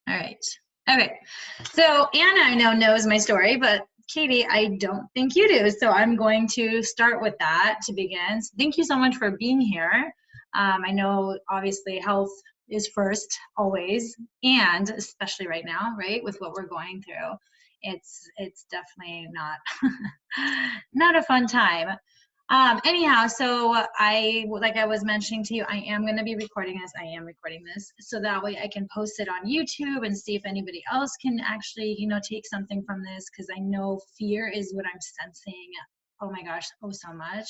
All right. Okay. So Anna, I know, knows my story, but Katie, I don't think you do. So I'm going to start with that to begin. So thank you so much for being here. I know obviously health is first always, and especially right now, right, with what we're going through. It's definitely not not a fun time. Anyhow, so like I was mentioning to you, I am going to be recording this. I am recording this so that way I can post it on YouTube and see if anybody else can actually, take something from this, because I know fear is what I'm sensing. Oh my gosh, oh so much.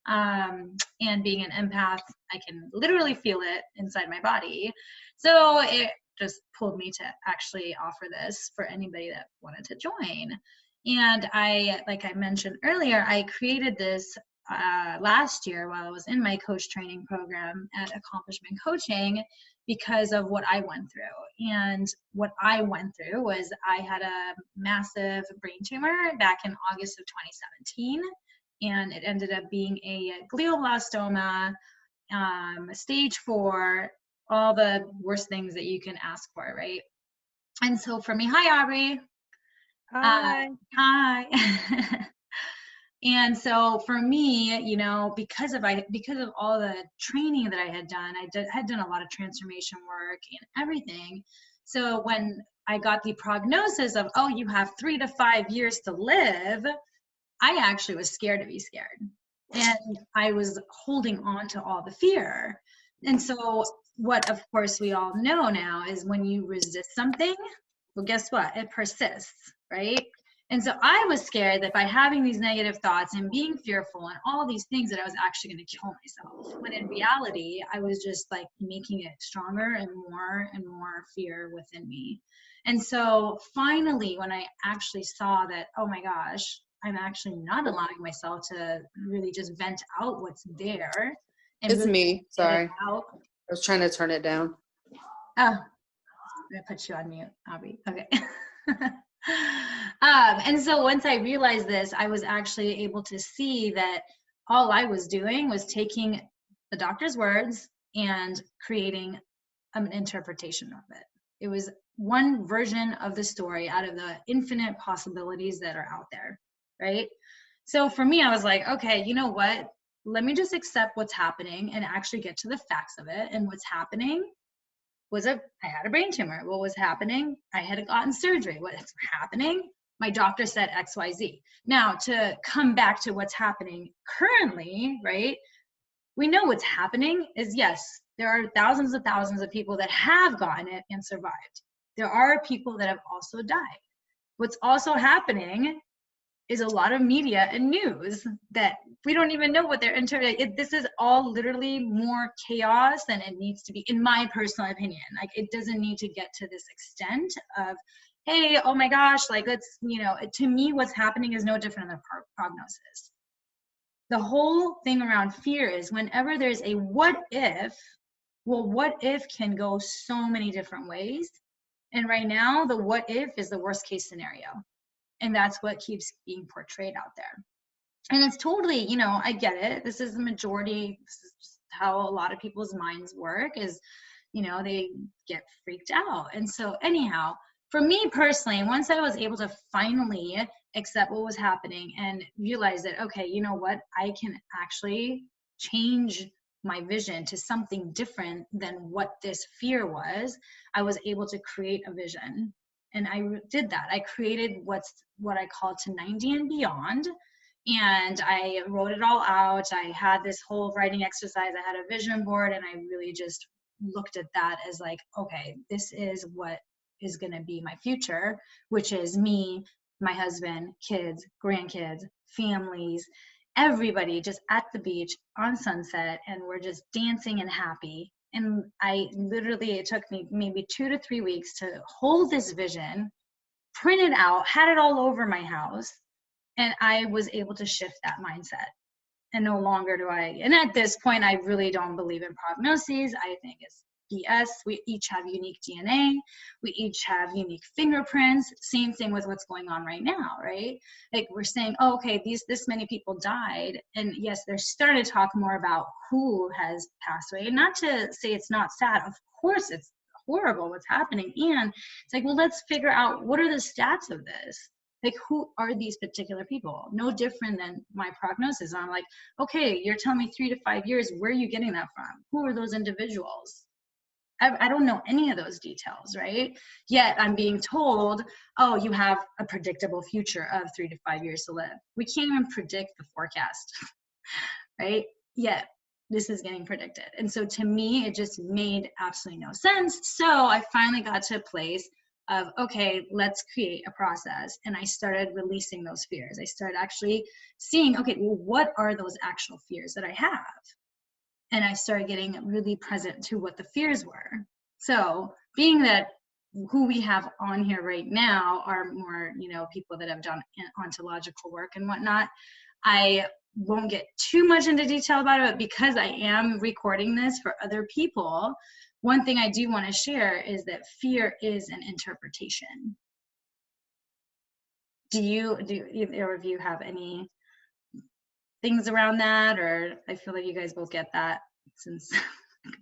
And being an empath, I can literally feel it inside my body. So it just pulled me to actually offer this for anybody that wanted to join. And like I mentioned earlier, I created this last year while I was in my coach training program at Accomplishment Coaching because of what I went through. And what I went through was I had a massive brain tumor back in August of 2017, and it ended up being a glioblastoma, stage 4, all the worst things that you can ask for, right? And so for me, hi Aubrey. Hi. Hi. And so for me, because of all the training that I had done, had done a lot of transformation work and everything. So when I got the prognosis of, oh, you have 3 to 5 years to live, I actually was scared to be scared. And I was holding on to all the fear. And so what, of course, we all know now is when you resist something, well, guess what? It persists, right? And so I was scared that by having these negative thoughts and being fearful and all these things that I was actually going to kill myself. When in reality, I was just like making it stronger and more fear within me. And so finally, when I actually saw that, oh my gosh, I'm actually not allowing myself to really just vent out what's there. And It's really me. Sorry. out. I was trying to turn it down. Oh, I'm gonna put you on mute, Abby. Okay. And so once I realized this, I was actually able to see that all I was doing was taking the doctor's words and creating an interpretation of it. It was one version of the story out of the infinite possibilities that are out there, right? So for me, I was like, okay, you know what? Let me just accept what's happening and actually get to the facts of it. And what's happening I had a brain tumor. What was happening? I had gotten surgery. What's happening? My doctor said XYZ. Now, to come back to what's happening currently, right? We know what's happening is, yes, there are thousands of people that have gotten it and survived. There are people that have also died. What's also happening is a lot of media and news that we don't even know what they're interpreting. This is all literally more chaos than it needs to be, in my personal opinion. Like, it doesn't need to get to this extent of, hey, oh my gosh, like, let's, to me, what's happening is no different than prognosis. The whole thing around fear is whenever there's a what if, well, what if can go so many different ways. And right now, the what if is the worst case scenario. And that's what keeps being portrayed out there. And it's totally, I get it. This is the majority. This is just how a lot of people's minds work is, they get freaked out. And so anyhow, for me personally, once I was able to finally accept what was happening and realize that, okay, you know what, I can actually change my vision to something different than what this fear was, I was able to create a vision. And I did that. I created what I call to 90 and beyond. And I wrote it all out. I had this whole writing exercise. I had a vision board, and I really just looked at that as like, okay, this is what is going to be my future, which is me, my husband, kids, grandkids, families, everybody just at the beach on Sunset, and we're just dancing and happy. And it took me maybe 2 to 3 weeks to hold this vision, print it out, had it all over my house. And I was able to shift that mindset. And no longer and at this point, I really don't believe in prognoses. I think it's BS. We each have unique DNA. We each have unique fingerprints. Same thing with what's going on right now, right? Like, we're saying, oh, okay, this many people died. And yes, they're starting to talk more about who has passed away. And not to say it's not sad. Of course it's horrible what's happening. And it's like, well, let's figure out what are the stats of this. Like, who are these particular people? No different than my prognosis. I'm like, okay, you're telling me 3 to 5 years. Where are you getting that from? Who are those individuals? I don't know any of those details, right? Yet I'm being told, oh, you have a predictable future of 3 to 5 years to live. We can't even predict the forecast, right? Yet this is getting predicted. And so to me, it just made absolutely no sense. So I finally got to a place of, okay, let's create a process. And I started releasing those fears. I started actually seeing, okay, well, what are those actual fears that I have? And I started getting really present to what the fears were. So being that who we have on here right now are more, people that have done ontological work and whatnot, I won't get too much into detail about it, but because I am recording this for other people, one thing I do want to share is that fear is an interpretation. Do either of you have any things around that? Or I feel like you guys both get that since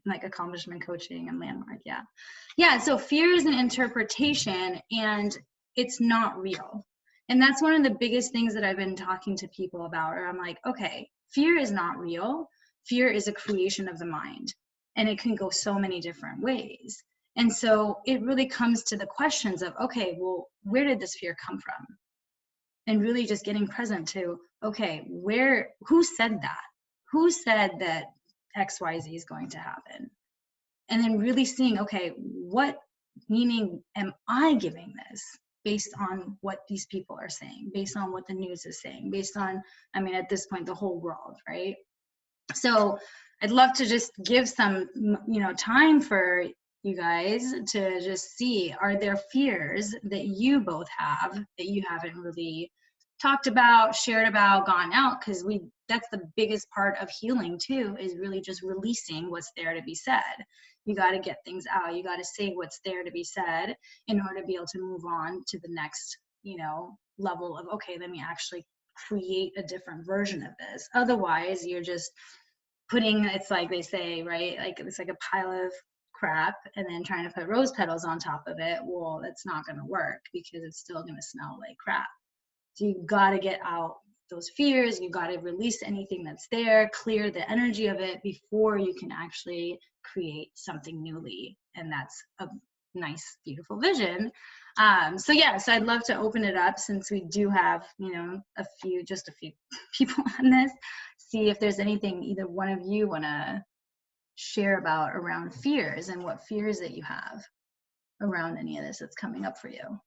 like accomplishment coaching and landmark. Yeah. So fear is an interpretation and it's not real. And that's one of the biggest things that I've been talking to people about, or I'm like, okay, fear is not real. Fear is a creation of the mind, and it can go so many different ways. And so it really comes to the questions of, okay, well, where did this fear come from? And really just getting present to, okay, who said that? Who said that XYZ is going to happen? And then really seeing, okay, what meaning am I giving this based on what these people are saying, based on what the news is saying, based on, at this point, the whole world, right? So I'd love to just give some, time for you guys to just see, are there fears that you both have that you haven't really talked about, shared about, gone out? Because that's the biggest part of healing too, is really just releasing what's there to be said. You got to get things out. You got to say what's there to be said in order to be able to move on to the next, level of, okay, let me actually create a different version of this. Otherwise, you're just it's like they say, right? Like it's like a pile of crap and then trying to put rose petals on top of it. Well, that's not going to work because it's still going to smell like crap. So you got to get out those fears. You got to release anything that's there, clear the energy of it before you can actually create something newly. And that's a nice, beautiful vision. So I'd love to open it up, since we do have, just a few people on this. See if there's anything either one of you want to share about around fears, and what fears that you have around any of this that's coming up for you.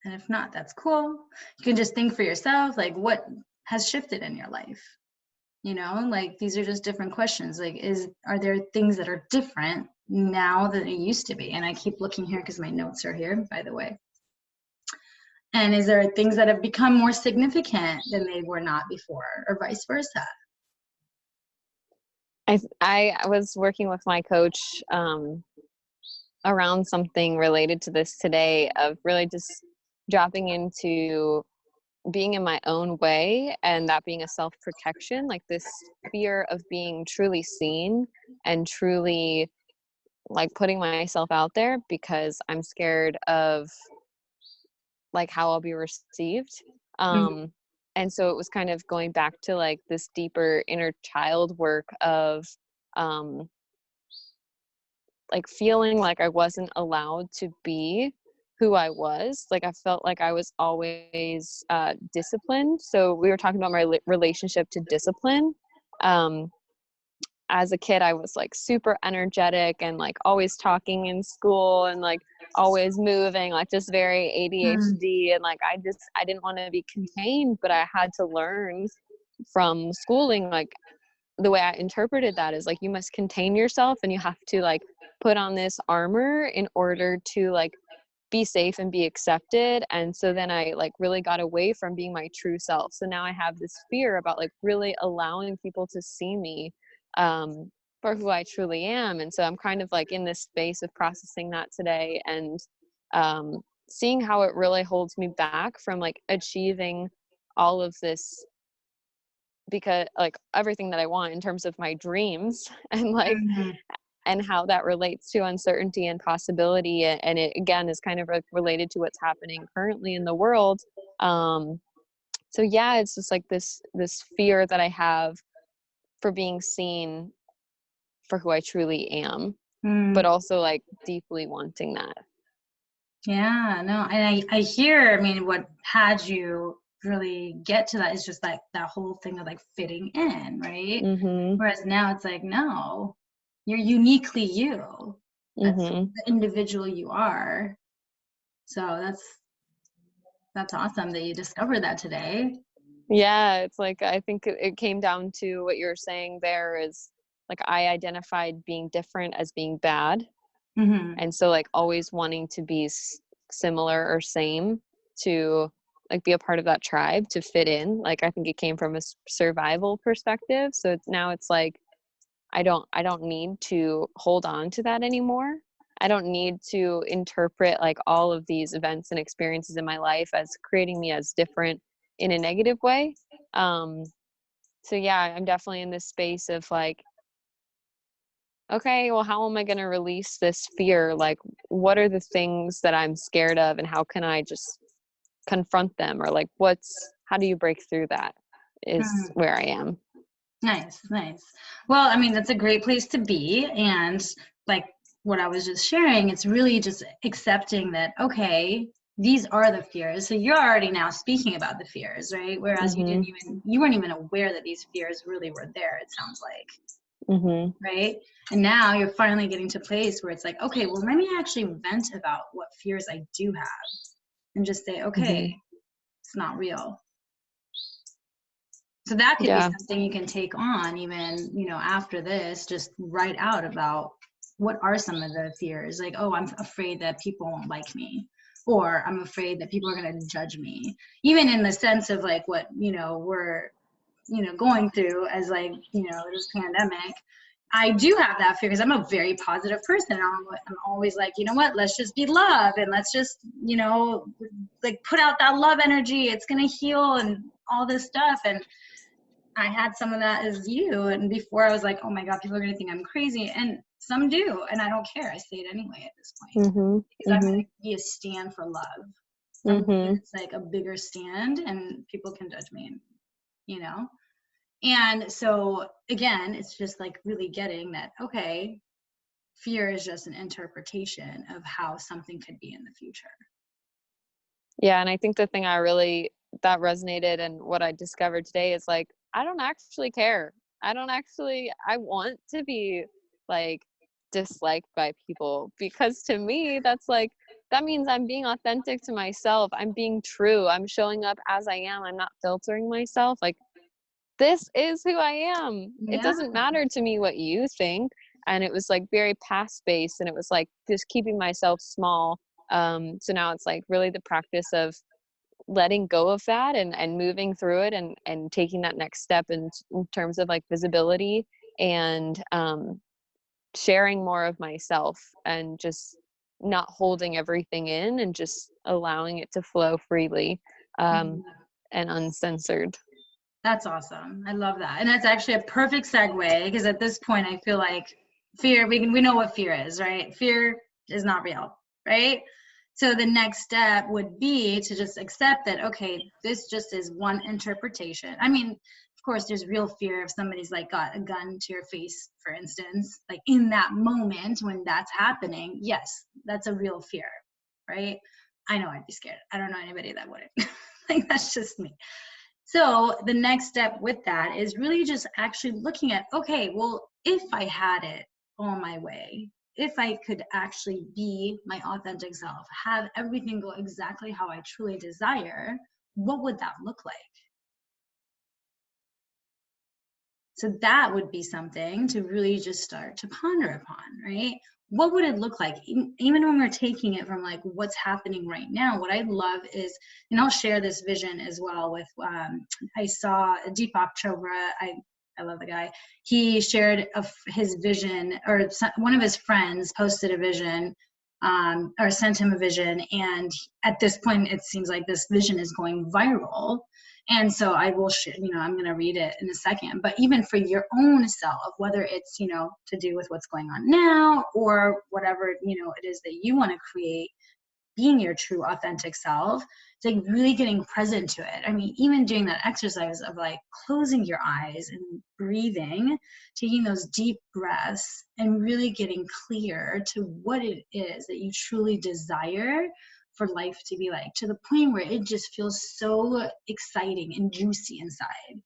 And if not, that's cool. You can just think for yourself, like, what has shifted in your life? Like, these are just different questions. Like, are there things that are different now than it used to be? And I keep looking here because my notes are here, by the way. And is there things that have become more significant than they were not before, or vice versa? I was working with my coach around something related to this today, of really just dropping into being in my own way, and that being a self-protection, like this fear of being truly seen and truly like putting myself out there, because I'm scared of like how I'll be received. And so it was kind of going back to like this deeper inner child work of like feeling like I wasn't allowed to be who I was. Like I felt like I was always disciplined. So we were talking about my relationship to discipline. As a kid, I was like super energetic and like always talking in school and like always moving, like just very ADHD. And like I didn't want to be contained, but I had to learn from schooling, like the way I interpreted that is like you must contain yourself and you have to like put on this armor in order to like be safe and be accepted. And so then I like really got away from being my true self. So now I have this fear about like really allowing people to see me for who I truly am. And so I'm kind of like in this space of processing that today, and seeing how it really holds me back from like achieving all of this because like everything that I want in terms of my dreams and like Mhm. and how that relates to uncertainty and possibility, and it again is kind of like related to what's happening currently in the world. So yeah, it's just like this fear that I have for being seen for who I truly am, but Mm. also like deeply wanting that. Yeah, no, and I hear, I mean, what had you really get to that is just like that whole thing of like fitting in, right? Mhm. Whereas now it's like, no, you're uniquely you. That's Mhm. the individual you are. So that's awesome that you discovered that today. Yeah, it's like I think it came down to what you're saying there is like I identified being different as being bad. Hmm. And so like always wanting to be similar or same to like be a part of that tribe to fit in. Like I think it came from a survival perspective. So it's like I don't need to hold on to that anymore. I don't need to interpret like all of these events and experiences in my life as creating me as different in a negative way. Um, so yeah, I'm definitely in this space of like, okay, well, how am I going to release this fear? Like, what are the things that I'm scared of, and how can I just confront them? Or like, how do you break through that? Is where I am. Nice, nice. Well, I mean, that's a great place to be. And like what I was just sharing, it's really just accepting that, okay, these are the fears. So you're already now speaking about the fears, right? Whereas Mhm. you weren't even aware that these fears really were there, it sounds like, Mhm. right? And now you're finally getting to a place where it's like, okay, well, let me actually vent about what fears I do have and just say, okay, Mhm. it's not real. So that could be Yeah. something you can take on even, after this, just write out about what are some of the fears. Like, oh, I'm afraid that people won't like me, or I'm afraid that people are going to judge me. Even in the sense of like what, we're, going through as like, this pandemic. I do have that fear because I'm a very positive person. I'm always like, you know what, let's just be love and let's just, like put out that love energy. It's going to heal and all this stuff. And I had some of that as you, and before I was like, oh my God, people are gonna think I'm crazy, and some do, and I don't care. I say it anyway at this point Mhm. because I'm gonna Mhm. be a stand for love. Something Mhm. that's like a bigger stand, and people can judge me, you know. And so again, it's just like really getting that. Okay, fear is just an interpretation of how something could be in the future. Yeah, and I think the thing that resonated and what I discovered today is like I don't actually care. I want to be like disliked by people because to me that means I'm being authentic to myself. I'm being true. I'm showing up as I am. I'm not filtering myself. Like this is who I am. It Yeah. doesn't matter to me what you think. And it was like very past based and it was like just keeping myself small. So now it's like really the practice of letting go of that and moving through it and taking that next step in terms of like visibility and sharing more of myself and just not holding everything in and just allowing it to flow freely um, and uncensored. That's awesome. I love that. And that's actually a perfect segue because at this point I feel like fear, we know what fear is, right? Fear is not real, right? So the next step would be to just accept that, okay, this just is one interpretation. I mean, of course, there's real fear if somebody's like got a gun to your face, for instance, like in that moment when that's happening. Yes, that's a real fear, right? I know I'd be scared. I don't know anybody that wouldn't. Like, that's just me. So the next step with that is really just actually looking at, okay, well, if I had it all my way, if I could actually be my authentic self, have everything go exactly how I truly desire, what would that look like? So that would be something to really just start to ponder upon, right? What would it look like? Even when we're taking it from like what's happening right now, what I love is, and I'll share this vision as well with, I saw Deepak Chopra, I love the guy. He shared his vision, or one of his friends posted a vision, or sent him a vision. And at this point, it seems like this vision is going viral. And so I will I'm going to read it in a second, but even for your own self, whether it's, to do with what's going on now or whatever, it is that you want to create, being your true authentic self, it's like really getting present to it. I mean, even doing that exercise of like closing your eyes and breathing, taking those deep breaths and really getting clear to what it is that you truly desire for life to be like, to the point where it just feels so exciting and juicy inside.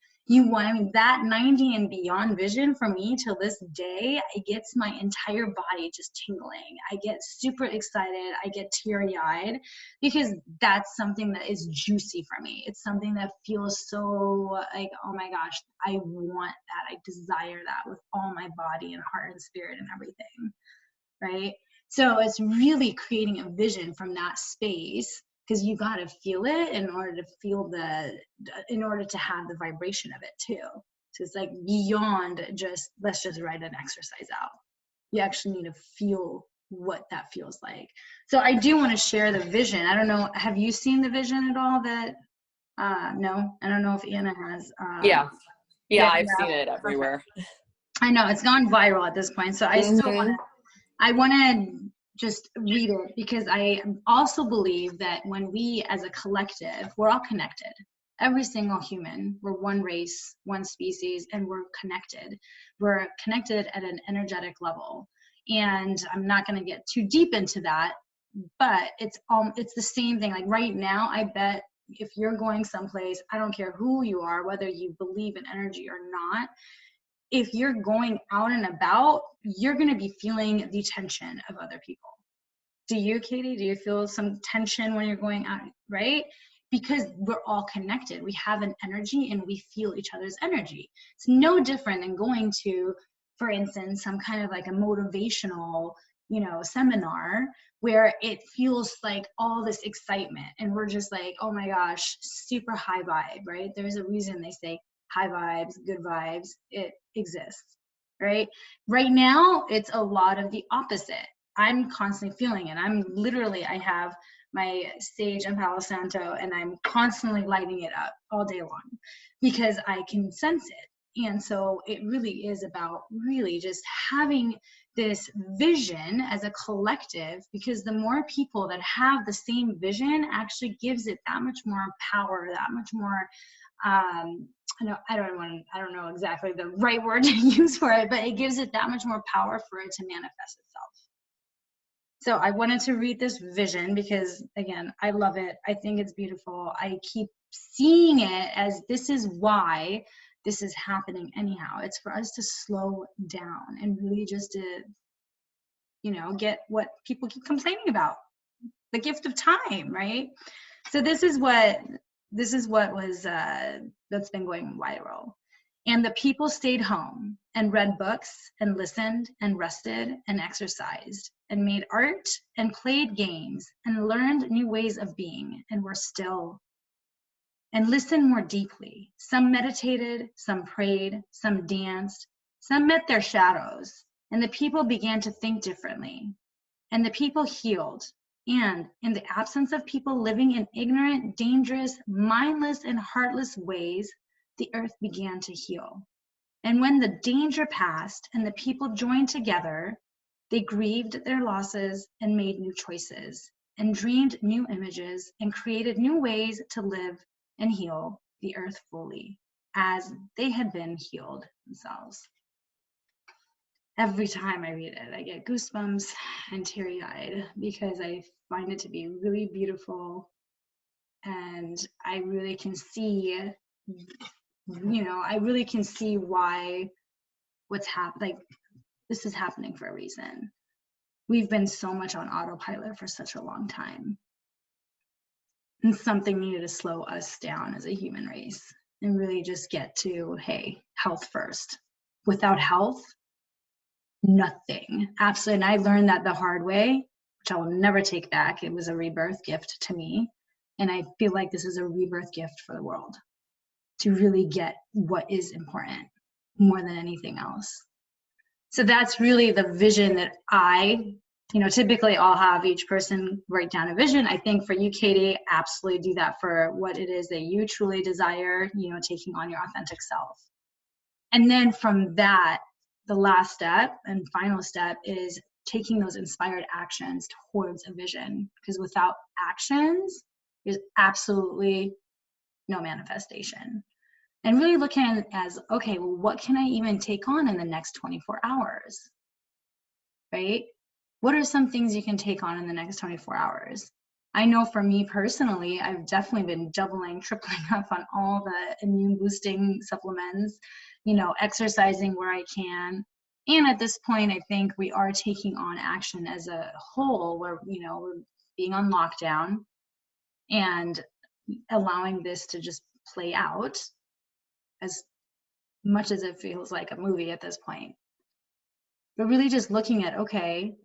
That 90 and beyond vision for me till this day, it gets my entire body just tingling. I get super excited. I get teary-eyed because that's something that is juicy for me. It's something that feels so like, oh my gosh, I want that. I desire that with all my body and heart and spirit and everything, right? So it's really creating a vision from that space, because you got to feel it in order to have the vibration of it too. So it's like beyond just, let's just write an exercise out. You actually need to feel what that feels like. So I do want to share the vision. I don't know, have you seen the vision at all? That no, I don't know if Anna has. Yeah, I've seen it everywhere. I know it's gone viral at this point. So I still want to just read it, because I also believe that when we as a collective, we're all connected. Every single human, we're one race, one species, and we're connected. We're connected at an energetic level. And I'm not going to get too deep into that, but it's the same thing. Like right now, I bet if you're going someplace, I don't care who you are, whether you believe in energy or not, if you're going out and about, you're going to be feeling the tension of other people. Do you, Katie? Do you feel some tension when you're going out, right? Because we're all connected. We have an energy and we feel each other's energy. It's no different than going to, for instance, some kind of like a motivational, seminar where it feels like all this excitement and we're just like, oh my gosh, super high vibe, right? There's a reason they say high vibes, good vibes, it exists, right? Right now, it's a lot of the opposite. I'm constantly feeling it. I have my sage in Palo Santo and I'm constantly lighting it up all day long because I can sense it. And so it really is about really just having this vision as a collective, because the more people that have the same vision actually gives it that much more power, that much more, I don't know exactly the right word to use for it, but it gives it that much more power for it to manifest itself. So I wanted to read this vision because, again, I love it. I think it's beautiful. I keep seeing it as this is why this is happening anyhow. It's for us to slow down and really just to, get what people keep complaining about, the gift of time, right? So this is what was that's been going viral. And the people stayed home and read books and listened and rested and exercised and made art and played games and learned new ways of being and were still and listened more deeply. Some meditated, some prayed, some danced, some met their shadows, and the people began to think differently. And the people healed. And in the absence of people living in ignorant, dangerous, mindless, and heartless ways, the earth began to heal. And when the danger passed and the people joined together, they grieved their losses and made new choices and dreamed new images and created new ways to live and heal the earth fully as they had been healed themselves. Every time I read it, I get goosebumps and teary-eyed because I find it to be really beautiful. And I really can see, why what's happening. Like, this is happening for a reason. We've been so much on autopilot for such a long time. And something needed to slow us down as a human race and really just get to, hey, health first. Without health, nothing. Absolutely. And I learned that the hard way, which I will never take back. It was a rebirth gift to me. And I feel like this is a rebirth gift for the world to really get what is important more than anything else. So that's really the vision that I typically I'll have each person write down a vision. I think for you, Katie, absolutely do that for what it is that you truly desire, taking on your authentic self. And then from that, the last step and final step is taking those inspired actions towards a vision. Because without actions, there's absolutely no manifestation. And really looking at it as, okay, well, what can I even take on in the next 24 hours? Right? What are some things you can take on in the next 24 hours? I know for me personally, I've definitely been doubling, tripling up on all the immune boosting supplements, exercising where I can. And at this point, I think we are taking on action as a whole where, we're being on lockdown and allowing this to just play out as much as it feels like a movie at this point. But really just looking at, okay,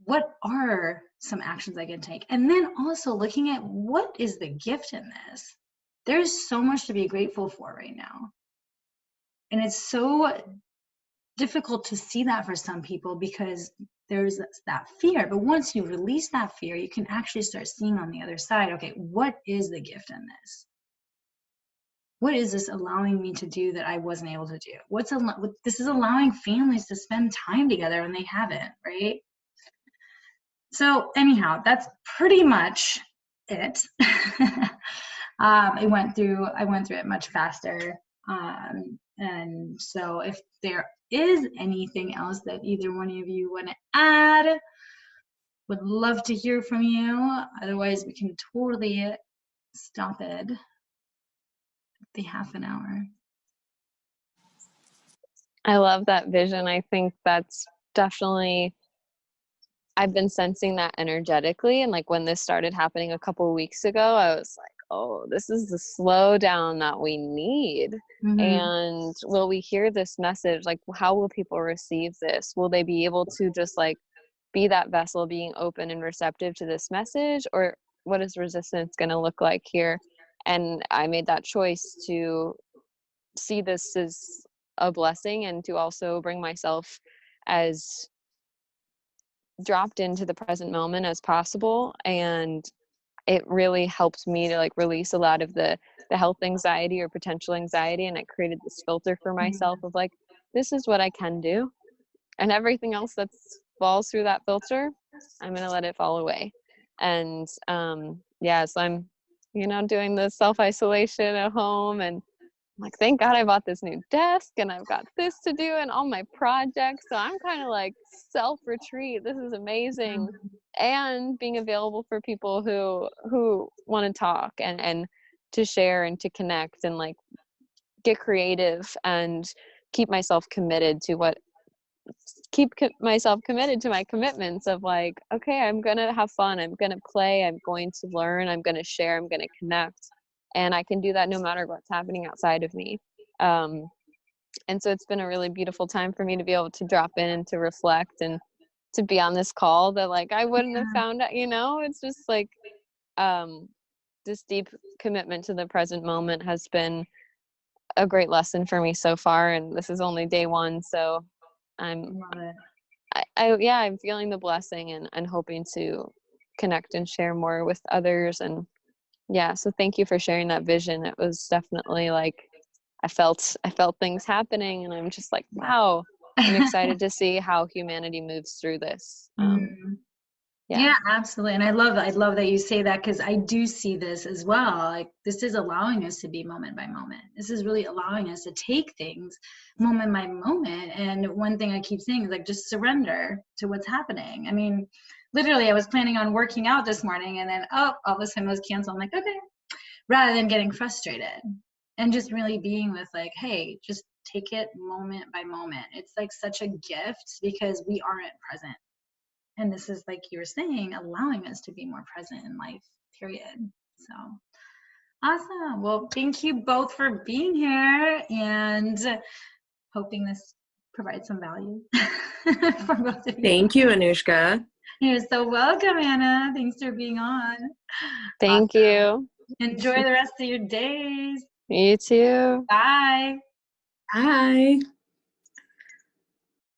what are some actions I can take? And then also looking at what is the gift in this? There's so much to be grateful for right now. And it's so difficult to see that for some people because there's that fear. But once you release that fear, you can actually start seeing on the other side, okay, what is the gift in this? What is this allowing me to do that I wasn't able to do? This is allowing families to spend time together when they haven't, right? So anyhow, that's pretty much it. I went through it much faster. And so if there is anything else that either one of you want to add, would love to hear from you. Otherwise, we can totally stop it at the half an hour. I love that vision. I think that's definitely, I've been sensing that energetically. And like when this started happening a couple of weeks ago, I was like, oh, this is the slowdown that we need. Mm-hmm. And will we hear this message? Like, how will people receive this? Will they be able to just like be that vessel being open and receptive to this message? Or what is resistance going to look like here? And I made that choice to see this as a blessing and to also bring myself as dropped into the present moment as possible. And it really helped me to like release a lot of the health anxiety or potential anxiety. And it created this filter for myself of like, this is what I can do. And everything else that falls through that filter, I'm going to let it fall away. And so I'm, doing the self-isolation at home, and I'm like, thank God I bought this new desk and I've got this to do and all my projects. So I'm kind of like self-retreat. This is amazing. And being available for people who want to talk and to share and to connect and like get creative and keep myself committed to myself committed to my commitments of like, okay, I'm going to have fun. I'm going to play. I'm going to learn. I'm going to share. I'm going to connect. And I can do that no matter what's happening outside of me. And so it's been a really beautiful time for me to be able to drop in and to reflect and to be on this call that like I wouldn't have found out, it's just like this deep commitment to the present moment has been a great lesson for me so far. And this is only day one. So I'm feeling the blessing and hoping to connect and share more with others. And so thank you for sharing that vision. It was definitely like I felt things happening, and I'm just like, wow, I'm excited to see how humanity moves through this. Yeah, absolutely. And I love that you say that, because I do see this as well. Like, this is allowing us to be moment by moment. This is really allowing us to take things moment by moment. And one thing I keep saying is like, just surrender to what's happening. I mean, literally, I was planning on working out this morning, and then, all of a sudden it was canceled. I'm like, okay, rather than getting frustrated and just really being with like, hey, just take it moment by moment. It's like such a gift because we aren't present. And this is, like you were saying, allowing us to be more present in life, period. So awesome. Well, thank you both for being here, and hoping this provides some value for both of you. Thank you, Anushka. You're so welcome, Anna. Thanks for being on. Thank you. Enjoy the rest of your days. You too. Bye. Bye.